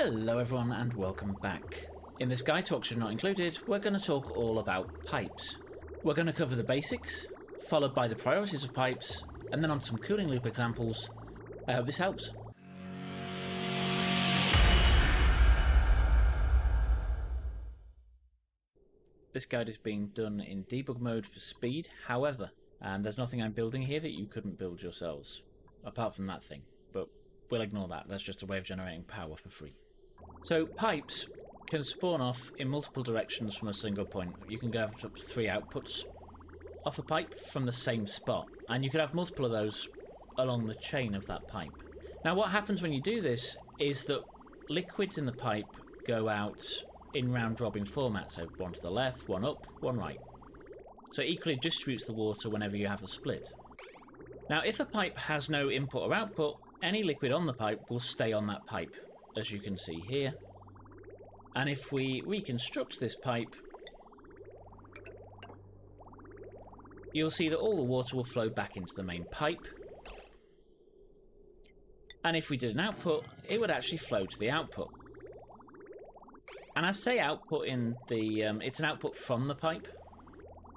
Hello everyone and welcome back. In this guide to Oxygen Not Included, we're going to talk all about pipes. We're going to cover the basics, followed by the priorities of pipes, and then on some cooling loop examples. I hope this helps. This guide is being done in debug mode for speed, however, and there's nothing I'm building here that you couldn't build yourselves, apart from that thing, but we'll ignore that. That's just a way of generating power for free. So pipes can spawn off in multiple directions from a single point. You can go up to 3 outputs off a pipe from the same spot, and you could have multiple of those along the chain of that pipe. Now what happens when you do this is that liquids in the pipe go out in round-robin format, so one to the left, one up, one right. So it equally distributes the water whenever you have a split. Now if a pipe has no input or output, any liquid on the pipe will stay on that pipe, as you can see here. And if we reconstruct this pipe, you'll see that all the water will flow back into the main pipe. And if we did an output, it would actually flow to the output. And I say output in the, it's an output from the pipe.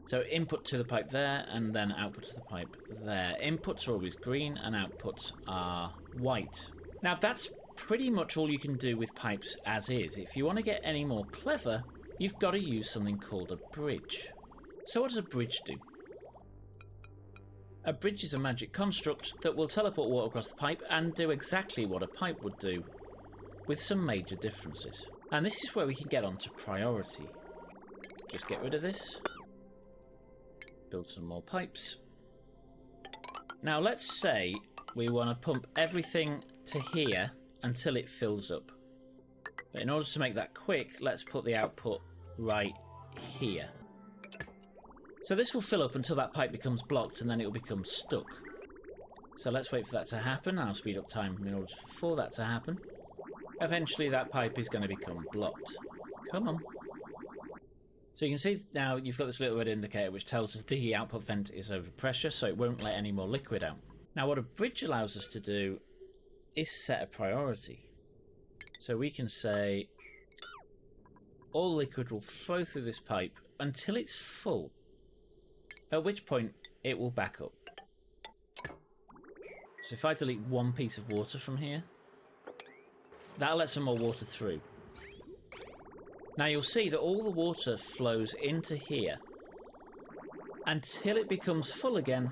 So input to the pipe there, and then output to the pipe there. Inputs are always green, and outputs are white. Now that's pretty much all you can do with pipes as is. If you want to get any more clever, you've got to use something called a bridge. So what does a bridge do? A bridge is a magic construct that will teleport water across the pipe and do exactly what a pipe would do, with some major differences. And this is where we can get onto priority. Just get rid of this. Build some more pipes. Now let's say we want to pump everything to here until it fills up. But in order to make that quick, let's put the output right here. So this will fill up until that pipe becomes blocked, and then it will become stuck. So let's wait for that to happen. I'll speed up time in order for that to happen. Eventually that pipe is going to become blocked. Come on. So you can see now you've got this little red indicator which tells us the output vent is over pressure, so it won't let any more liquid out. Now what a bridge allows us to do is set a priority. So we can say all liquid will flow through this pipe until it's full, at which point it will back up. So if I delete one piece of water from here, that'll let some more water through. Now you'll see that all the water flows into here until it becomes full again,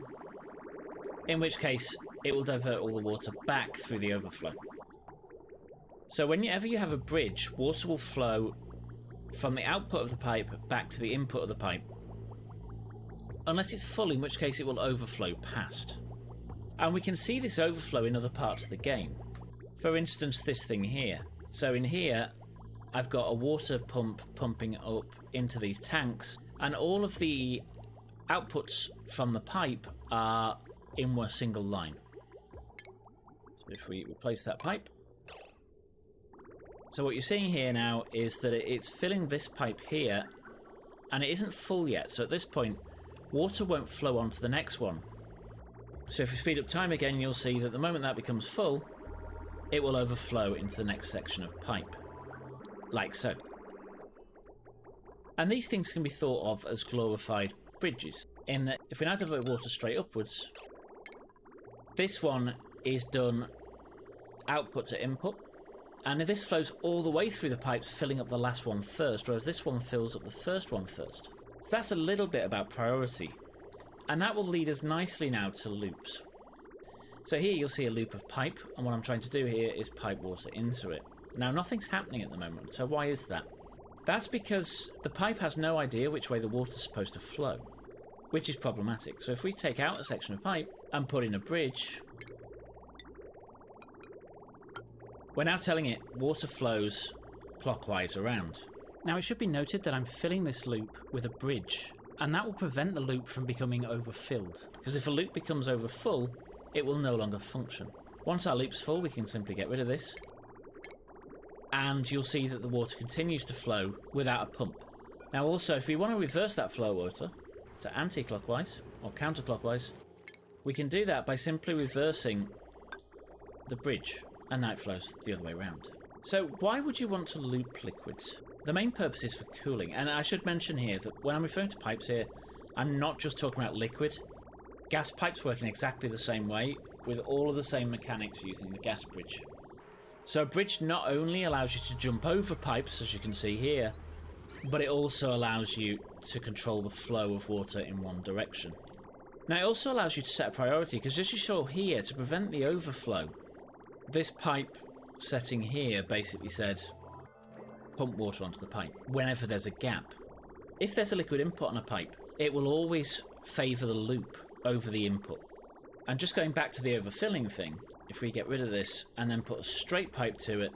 in which case it will divert all the water back through the overflow. So whenever you have a bridge, water will flow from the output of the pipe back to the input of the pipe, unless it's full, in which case it will overflow past. And we can see this overflow in other parts of the game. For instance, this thing here. So in here, I've got a water pump pumping up into these tanks, and all of the outputs from the pipe are in one single line. So if we replace that pipe, so what you're seeing here now is that it's filling this pipe here, and it isn't full yet. So at this point, water won't flow on to the next one. So if we speed up time again, you'll see that the moment that becomes full, it will overflow into the next section of pipe. Like so. And these things can be thought of as glorified bridges, in that if we now divert water straight upwards, this one is done output to input, and this flows all the way through the pipes, filling up the last one first, whereas this one fills up the first one first. So that's a little bit about priority, and that will lead us nicely now to loops. So here you'll see a loop of pipe, and what I'm trying to do here is pipe water into it. Now nothing's happening at the moment, so why is that? That's because the pipe has no idea which way the water's supposed to flow, which is problematic. So if we take out a section of pipe and put in a bridge, we're now telling it water flows clockwise around. Now it should be noted that I'm filling this loop with a bridge, and that will prevent the loop from becoming overfilled, because if a loop becomes overfull, it will no longer function. Once our loop's full, we can simply get rid of this, and you'll see that the water continues to flow without a pump. Now also, if we want to reverse that flow of water to anti-clockwise or counterclockwise, we can do that by simply reversing the bridge, and now it flows the other way around. So why would you want to loop liquids? The main purpose is for cooling, and I should mention here that when I'm referring to pipes here, I'm not just talking about liquid. Gas pipes work in exactly the same way, with all of the same mechanics using the gas bridge. So a bridge not only allows you to jump over pipes, as you can see here, but it also allows you to control the flow of water in one direction. Now it also allows you to set a priority, because as you saw here, to prevent the overflow, this pipe setting here basically said pump water onto the pipe whenever there's a gap. If there's a liquid input on a pipe, it will always favour the loop over the input. And just going back to the overfilling thing, if we get rid of this and then put a straight pipe to it,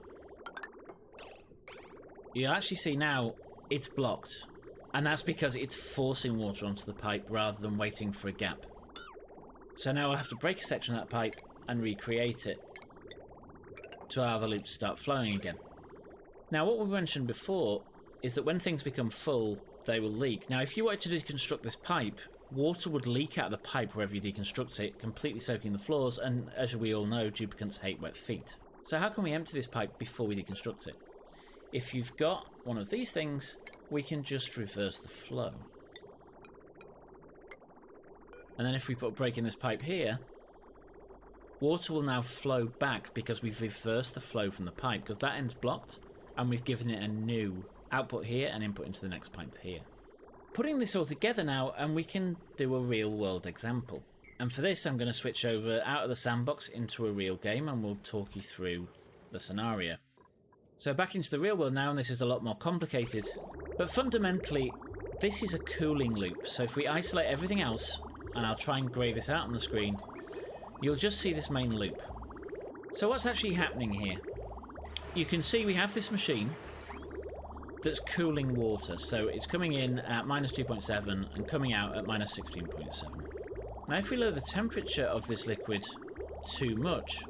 you'll actually see now it's blocked. And that's because it's forcing water onto the pipe rather than waiting for a gap. So now I'll have to break a section of that pipe and recreate it to allow the loop to start flowing again. Now what we mentioned before is that when things become full, they will leak. Now if you wanted to deconstruct this pipe, water would leak out of the pipe wherever you deconstruct it, completely soaking the floors, and as we all know, duplicants hate wet feet. So how can we empty this pipe before we deconstruct it? If you've got one of these things, we can just reverse the flow. And then if we put a break in this pipe here, water will now flow back because we've reversed the flow from the pipe, because that end's blocked, and we've given it a new output here and input into the next pipe here. Putting this all together now, and we can do a real world example. And for this I'm going to switch over out of the sandbox into a real game, and we'll talk you through the scenario. So back into the real world now, and this is a lot more complicated, but fundamentally this is a cooling loop. So if we isolate everything else, and I'll try and grey this out on the screen, you'll just see this main loop. So what's actually happening here? You can see we have this machine that's cooling water. So it's coming in at minus 2.7 and coming out at minus 16.7. Now if we lower the temperature of this liquid too much,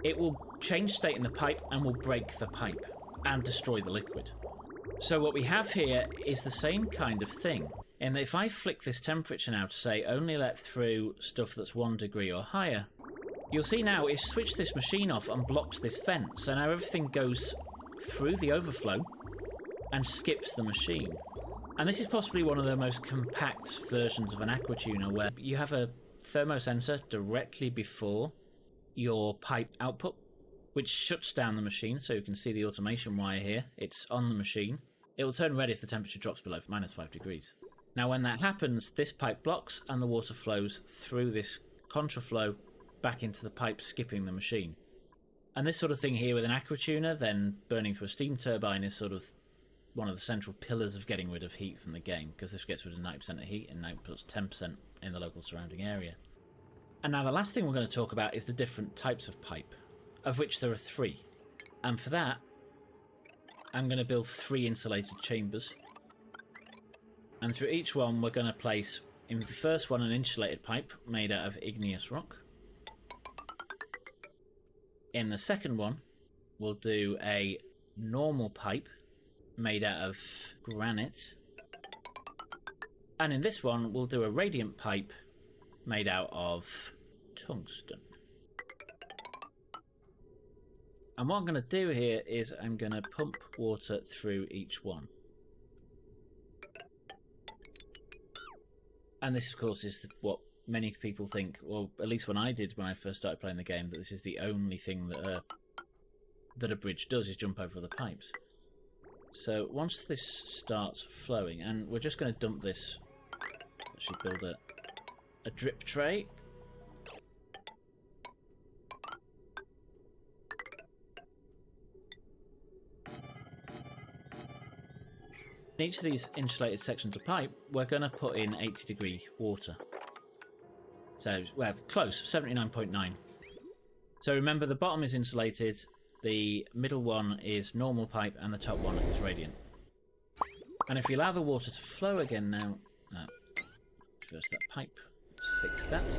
it will change state in the pipe and will break the pipe and destroy the liquid. So what we have here is the same kind of thing, in that if I flick this temperature now to say only let through stuff that's 1 degree or higher, you'll see now it's switched this machine off and blocked this vent. So now everything goes through the overflow and skips the machine. And this is possibly one of the most compact versions of an Aquatuner, where you have a thermosensor directly before your pipe output, which shuts down the machine. So you can see the automation wire here. It's on the machine. It will turn red if the temperature drops below minus 5 degrees. Now when that happens, this pipe blocks and the water flows through this contraflow back into the pipe, skipping the machine. And this sort of thing here with an Aquatuner then burning through a steam turbine is sort of one of the central pillars of getting rid of heat from the game, because this gets rid of 90% of heat and now puts 10% in the local surrounding area. And now the last thing we're going to talk about is the different types of pipe, of which there are 3. And for that, I'm going to build 3 insulated chambers. And through each one, we're going to place, in the first one, an insulated pipe made out of igneous rock. In the second one, we'll do a normal pipe made out of granite. And in this one, we'll do a radiant pipe made out of tungsten. And what I'm going to do here is I'm going to pump water through each one. And this, of course, is what many people think, well, at least when I did when I first started playing the game, that this is the only thing that a bridge does, is jump over the pipes. So once this starts flowing, and we're just going to dump this, actually build a drip tray. In each of these insulated sections of pipe, we're going to put in 80-degree water. So, well, close, 79.9. So remember, the bottom is insulated, the middle one is normal pipe, and the top one is radiant. And if we allow the water to flow again now, first that pipe, let's fix that.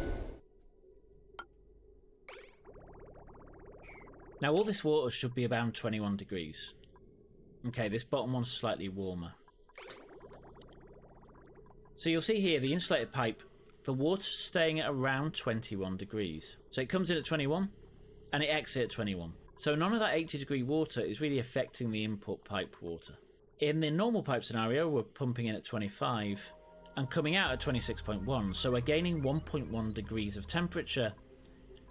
Now all this water should be about 21 degrees. Okay, this bottom one's slightly warmer. So you'll see here the insulated pipe, the water's staying at around 21 degrees. So it comes in at 21 and it exits at 21. So none of that 80-degree water is really affecting the input pipe water. In the normal pipe scenario, we're pumping in at 25 and coming out at 26.1, so we're gaining 1.1 degrees of temperature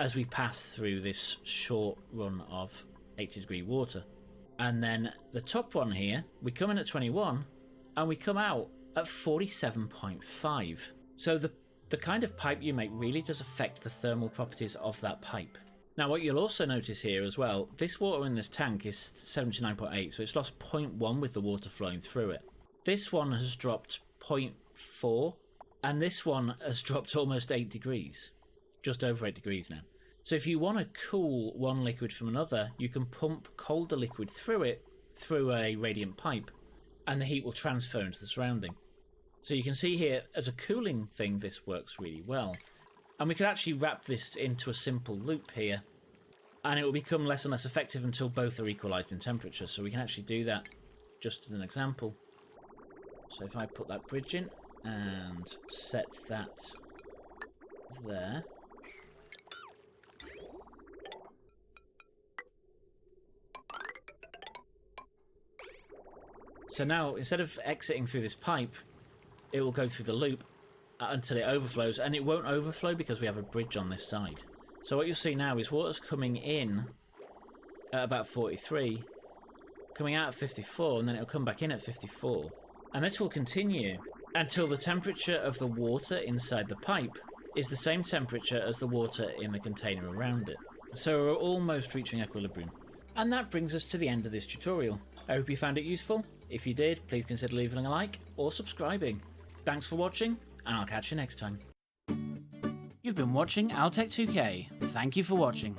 as we pass through this short run of 80-degree water. And then the top one here, we come in at 21 and we come out at 47.5. So the kind of pipe you make really does affect the thermal properties of that pipe. Now what you'll also notice here as well, this water in this tank is 79.8, so it's lost 0.1 with the water flowing through it. This one has dropped 0.4, and this one has dropped almost 8 degrees. Just over 8 degrees now. So if you want to cool one liquid from another, you can pump colder liquid through it, through a radiant pipe, and the heat will transfer into the surrounding. So you can see here, as a cooling thing, this works really well. And we could actually wrap this into a simple loop here, and it will become less and less effective until both are equalised in temperature. So we can actually do that just as an example. So if I put that bridge in and set that there. So now, instead of exiting through this pipe, it will go through the loop until it overflows, and it won't overflow because we have a bridge on this side. So what you'll see now is water's coming in at about 43, coming out at 54, and then it'll come back in at 54. And this will continue until the temperature of the water inside the pipe is the same temperature as the water in the container around it. So we're almost reaching equilibrium. And that brings us to the end of this tutorial. I hope you found it useful. If you did, please consider leaving a like or subscribing. Thanks for watching, and I'll catch you next time. You've been watching Altec 2K. Thank you for watching.